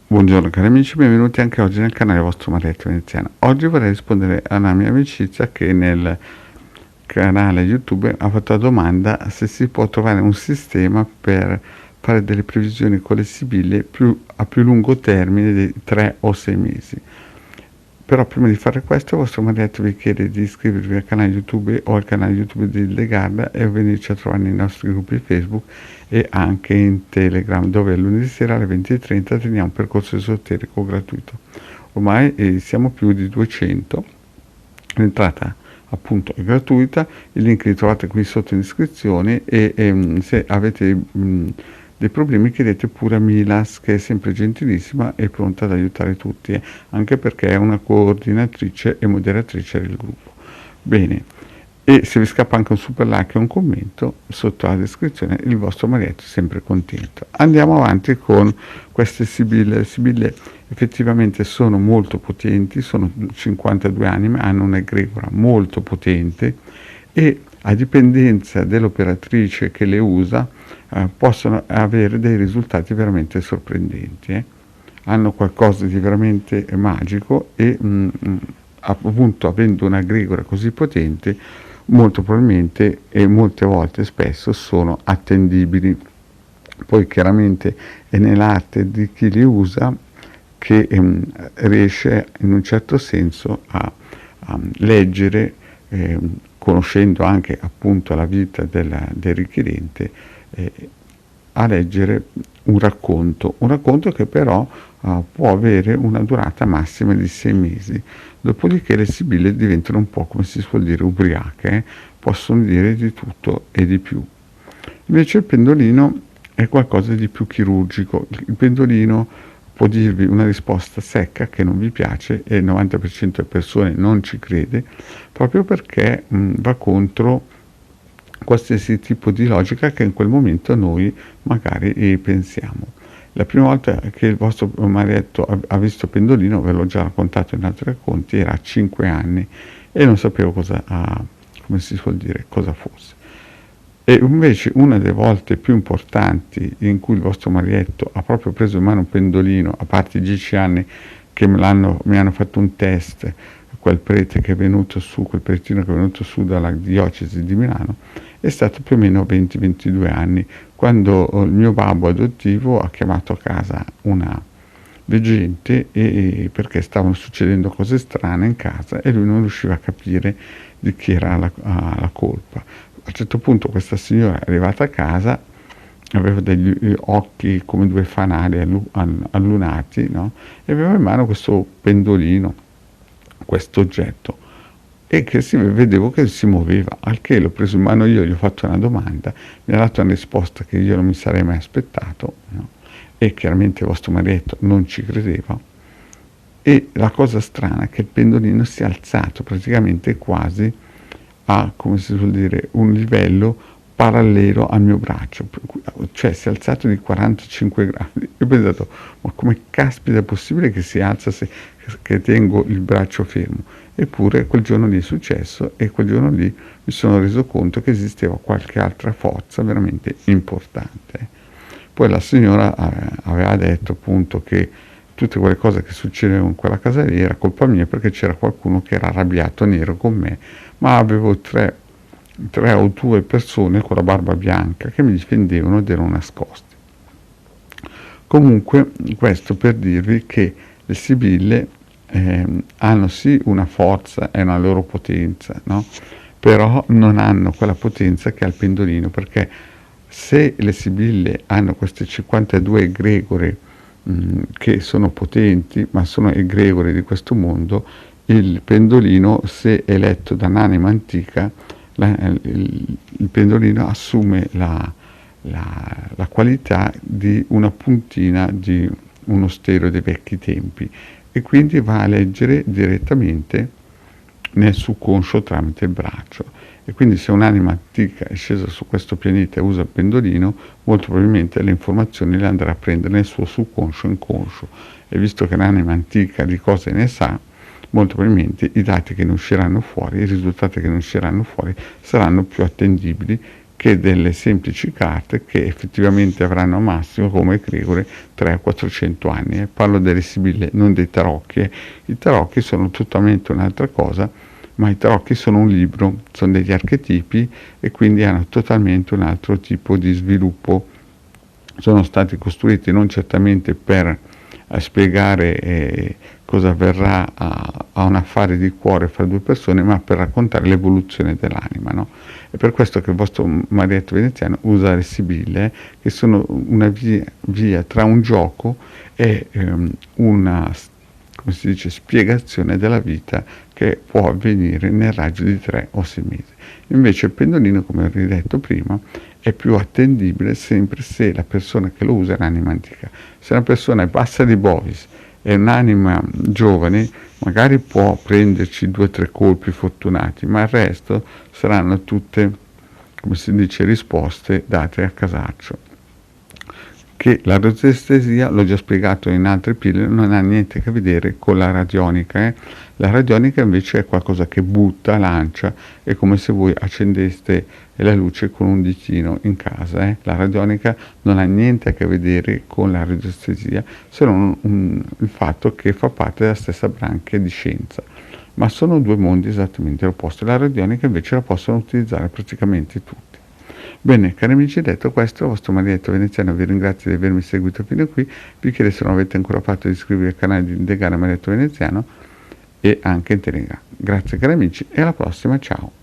Buongiorno cari amici, benvenuti anche oggi nel canale vostro Marietto Veneziano. Oggi vorrei rispondere a una mia amicizia che nel canale YouTube ha fatto la domanda se si può trovare un sistema per fare delle previsioni con le sibille a più lungo termine di 3 o 6 mesi. Però prima di fare questo il vostro Marietto vi chiede di iscrivervi al canale YouTube o al canale YouTube di Legarda e venirci a trovare nei nostri gruppi Facebook e anche in Telegram, dove lunedì sera alle 20:30 teniamo un percorso esoterico gratuito. Ormai siamo più di 200, l'entrata appunto è gratuita, il link li trovate qui sotto in descrizione e se avete dei problemi chiedete pure a Milas, che è sempre gentilissima e pronta ad aiutare tutti, anche perché è una coordinatrice e moderatrice del gruppo. Bene, e se vi scappa anche un super like e un commento sotto la descrizione, il vostro Marietto è sempre contento. Andiamo avanti con queste sibille. Le sibille effettivamente sono molto potenti, sono 52 anime, hanno un'egregora molto potente e a dipendenza dell'operatrice che le usa possono avere dei risultati veramente sorprendenti. Hanno qualcosa di veramente magico e appunto avendo una egregora così potente molto probabilmente e molte volte spesso sono attendibili. Poi chiaramente è nell'arte di chi li usa che riesce in un certo senso a leggere, conoscendo anche appunto la vita del richiedente, a leggere un racconto che però può avere una durata massima di 6 mesi, dopodiché le sibille diventano un po', come si suol dire, ubriache, possono dire di tutto e di più. Invece il pendolino è qualcosa di più chirurgico. Il pendolino può dirvi una risposta secca che non vi piace e il 90% delle persone non ci crede, proprio perché va contro qualsiasi tipo di logica che in quel momento noi magari pensiamo. La prima volta che il vostro Marietto ha visto pendolino, ve l'ho già raccontato in altri racconti, era a 5 anni e non sapevo come si suol dire, cosa fosse. E invece una delle volte più importanti in cui il vostro Marietto ha proprio preso in mano un pendolino, a parte i 10 anni che mi hanno fatto un test, quel prete che è venuto su, quel pretino che è venuto su dalla diocesi di Milano, è stato più o meno 20-22 anni, quando il mio babbo adottivo ha chiamato a casa una veggente perché stavano succedendo cose strane in casa e lui non riusciva a capire di chi era la colpa. A un certo punto questa signora è arrivata a casa, aveva degli occhi come due fanali allunati, no? E aveva in mano questo pendolino, questo oggetto, e che vedevo che si muoveva, al che l'ho preso in mano io, gli ho fatto una domanda, mi ha dato una risposta che io non mi sarei mai aspettato, no? E chiaramente il vostro Marietto non ci credeva, e la cosa strana è che il pendolino si è alzato praticamente quasi a, come si suol dire, un livello parallelo al mio braccio, cioè si è alzato di 45 gradi. Io ho pensato, ma come caspita è possibile che si alza che tengo il braccio fermo? Eppure quel giorno lì è successo e quel giorno lì mi sono reso conto che esisteva qualche altra forza veramente importante. Poi la signora aveva detto appunto che tutte quelle cose che succedevano in quella casa lì era colpa mia perché c'era qualcuno che era arrabbiato nero con me, ma avevo tre o due persone con la barba bianca che mi difendevano ed erano nascosti. Comunque questo per dirvi che le sibille hanno sì una forza e una loro potenza, no? Però non hanno quella potenza che ha il pendolino, perché se le sibille hanno queste 52 egregore che sono potenti, ma sono egregore di questo mondo, il pendolino, se eletto da un'anima antica, il pendolino assume la qualità di una puntina di uno stelo dei vecchi tempi e quindi va a leggere direttamente nel subconscio tramite il braccio. E quindi se un'anima antica è scesa su questo pianeta e usa il pendolino, molto probabilmente le informazioni le andrà a prendere nel suo subconscio inconscio, e visto che l'anima antica di cose ne sa, molto probabilmente i dati che ne usciranno fuori, i risultati che ne usciranno fuori saranno più attendibili che delle semplici carte che effettivamente avranno massimo, come Grigore, 300-400 anni. Parlo delle sibille, non dei tarocchi. I tarocchi sono totalmente un'altra cosa, ma i tarocchi sono un libro, sono degli archetipi e quindi hanno totalmente un altro tipo di sviluppo. Sono stati costruiti non certamente per spiegare cosa avverrà a un affare di cuore fra due persone, ma per raccontare l'evoluzione dell'anima, no? È per questo che il vostro marietto veneziano usa le sibille, che sono una via tra un gioco e una, come si dice, spiegazione della vita che può avvenire nel raggio di 3 o 6 mesi. Invece il pendolino, come ho ridetto prima, è più attendibile sempre se la persona che lo usa è un'anima antica. Se una persona è bassa di bovis, è un'anima giovane, magari può prenderci 2 o 3 colpi fortunati, ma il resto saranno tutte, come si dice, risposte date a casaccio. Che la radiestesia, l'ho già spiegato in altre pillole, non ha niente a che vedere con la radionica. La radionica invece è qualcosa che butta, lancia, è come se voi accendeste la luce con un ditino in casa. La radionica non ha niente a che vedere con la radiestesia, se non il fatto che fa parte della stessa branchia di scienza. Ma sono due mondi esattamente opposti. La radionica invece la possono utilizzare praticamente tutti. Bene, cari amici, detto questo, il vostro marietto veneziano vi ringrazio di avermi seguito fino a qui. Vi chiedo, se non avete ancora fatto, di iscrivervi al canale di Degana Marietto Veneziano e anche in Telegram. Grazie cari amici e alla prossima, ciao!